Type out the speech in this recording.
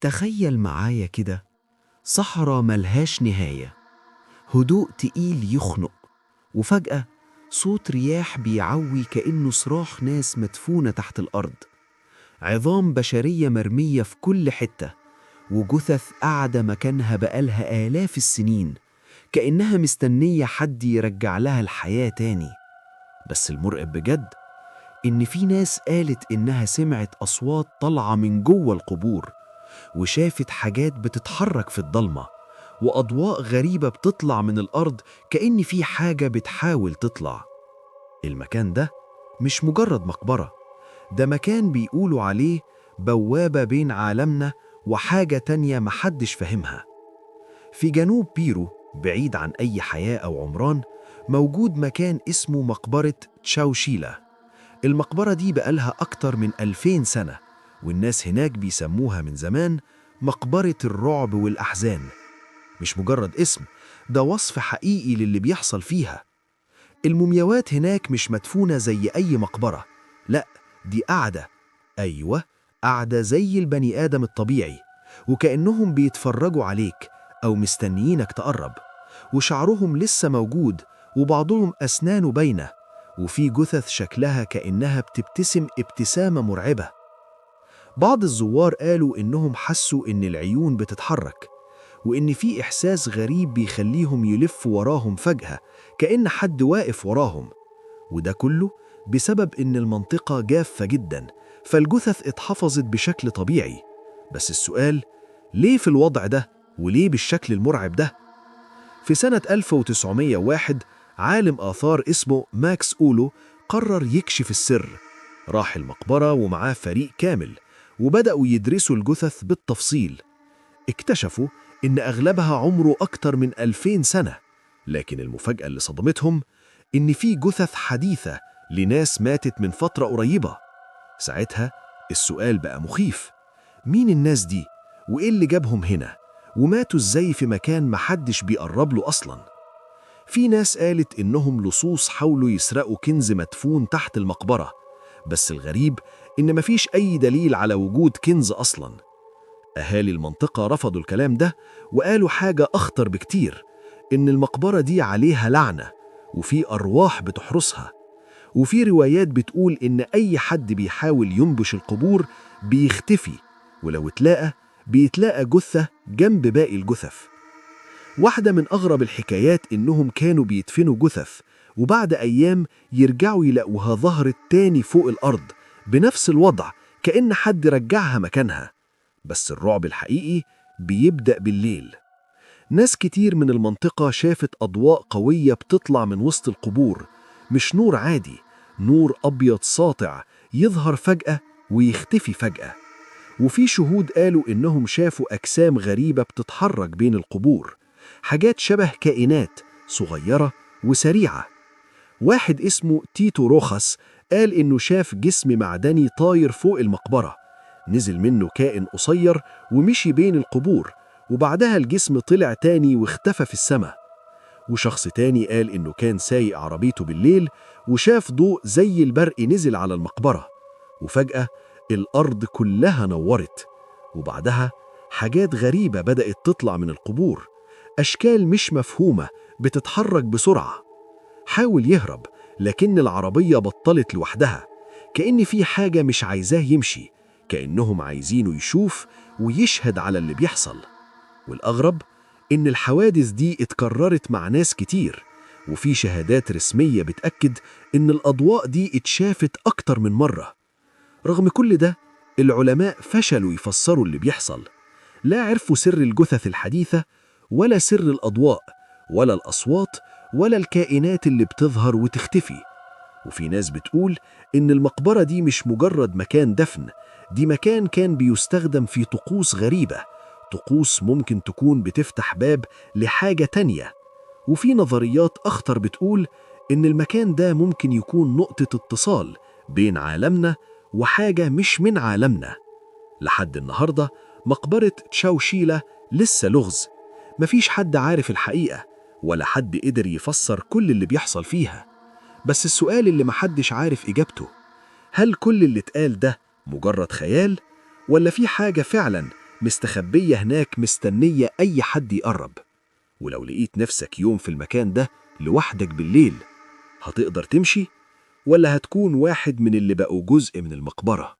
تخيل معايا كده، صحراء ملهاش نهاية، هدوء تقيل يخنق، وفجأة صوت رياح بيعوي كأنه صراخ ناس مدفونة تحت الأرض، عظام بشرية مرمية في كل حتة، وجثث قاعدة مكانها بقالها آلاف السنين، كأنها مستنية حد يرجع لها الحياة تاني. بس المرعب بجد إن في ناس قالت إنها سمعت أصوات طالعة من جوه القبور، وشافت حاجات بتتحرك في الضلمة، وأضواء غريبة بتطلع من الأرض كأن في حاجة بتحاول تطلع. المكان ده مش مجرد مقبرة، ده مكان بيقولوا عليه بوابة بين عالمنا وحاجة تانية محدش فاهمها. في جنوب بيرو، بعيد عن أي حياة أو عمران، موجود مكان اسمه مقبرة تشاوشيلا. المقبرة دي بقالها أكتر من 2000 سنة، والناس هناك بيسموها من زمان مقبرة الرعب والأحزان. مش مجرد اسم، ده وصف حقيقي للي بيحصل فيها. المومياوات هناك مش مدفونة زي أي مقبرة، لأ، دي قاعدة، أيوة، قاعدة زي البني آدم الطبيعي، وكأنهم بيتفرجوا عليك أو مستنيينك تقرب، وشعرهم لسه موجود، وبعضهم أسنانه باينة، وفي جثث شكلها كأنها بتبتسم ابتسامة مرعبة. بعض الزوار قالوا إنهم حسوا إن العيون بتتحرك، وإن في إحساس غريب بيخليهم يلفوا وراهم فجأة كأن حد واقف وراهم. وده كله بسبب إن المنطقة جافة جدا، فالجثث اتحفظت بشكل طبيعي. بس السؤال، ليه في الوضع ده؟ وليه بالشكل المرعب ده؟ في سنة 1901 عالم آثار اسمه ماكس أولو قرر يكشف السر. راح المقبرة ومعاه فريق كامل، وبدأوا يدرسوا الجثث بالتفصيل. اكتشفوا إن أغلبها عمره أكتر من 2000 سنة، لكن المفاجأة اللي صدمتهم إن في جثث حديثة لناس ماتت من فترة قريبة. ساعتها السؤال بقى مخيف، مين الناس دي؟ وإيه اللي جابهم هنا؟ وماتوا إزاي في مكان محدش بيقرب له أصلاً؟ في ناس قالت إنهم لصوص حاولوا يسرقوا كنز مدفون تحت المقبرة، بس الغريب إن مفيش أي دليل على وجود كنز أصلاً. أهالي المنطقة رفضوا الكلام ده، وقالوا حاجة أخطر بكتير، إن المقبرة دي عليها لعنة، وفي أرواح بتحرسها. وفي روايات بتقول إن أي حد بيحاول ينبش القبور بيختفي، ولو اتلاقى بيتلاقى جثة جنب باقي الجثث. واحدة من أغرب الحكايات إنهم كانوا بيدفنوا جثث، وبعد أيام يرجعوا يلاقوها ظهرت تاني فوق الأرض بنفس الوضع، كأن حد رجعها مكانها. بس الرعب الحقيقي بيبدأ بالليل. ناس كتير من المنطقة شافت أضواء قوية بتطلع من وسط القبور، مش نور عادي، نور أبيض ساطع يظهر فجأة ويختفي فجأة. وفي شهود قالوا إنهم شافوا أجسام غريبة بتتحرك بين القبور، حاجات شبه كائنات صغيرة وسريعة. واحد اسمه تيتو روخاس قال إنه شاف جسم معدني طاير فوق المقبرة، نزل منه كائن قصير ومشي بين القبور، وبعدها الجسم طلع تاني واختفى في السماء. وشخص تاني قال إنه كان سايق عربيته بالليل وشاف ضوء زي البرق نزل على المقبرة، وفجأة الأرض كلها نورت. وبعدها حاجات غريبة بدأت تطلع من القبور، أشكال مش مفهومة بتتحرك بسرعة. حاول يهرب، لكن العربية بطلت لوحدها، كأن في حاجة مش عايزاه يمشي، كأنهم عايزينه يشوف ويشهد على اللي بيحصل. والأغرب إن الحوادث دي اتكررت مع ناس كتير، وفي شهادات رسمية بتأكد إن الأضواء دي اتشافت أكتر من مرة. رغم كل ده، العلماء فشلوا يفسروا اللي بيحصل. لا عرفوا سر الجثث الحديثة، ولا سر الأضواء، ولا الأصوات، ولا الكائنات اللي بتظهر وتختفي. وفي ناس بتقول إن المقبرة دي مش مجرد مكان دفن، دي مكان كان بيستخدم في طقوس غريبة، طقوس ممكن تكون بتفتح باب لحاجة تانية. وفي نظريات أخطر بتقول إن المكان ده ممكن يكون نقطة اتصال بين عالمنا وحاجة مش من عالمنا. لحد النهاردة مقبرة تشاوشيلا لسه لغز، مفيش حد عارف الحقيقة، ولا حد قدر يفسر كل اللي بيحصل فيها. بس السؤال اللي محدش عارف إجابته، هل كل اللي اتقال ده مجرد خيال، ولا في حاجة فعلا مستخبية هناك مستنية أي حد يقرب. ولو لقيت نفسك يوم في المكان ده لوحدك بالليل، هتقدر تمشي ولا هتكون واحد من اللي بقوا جزء من المقبرة؟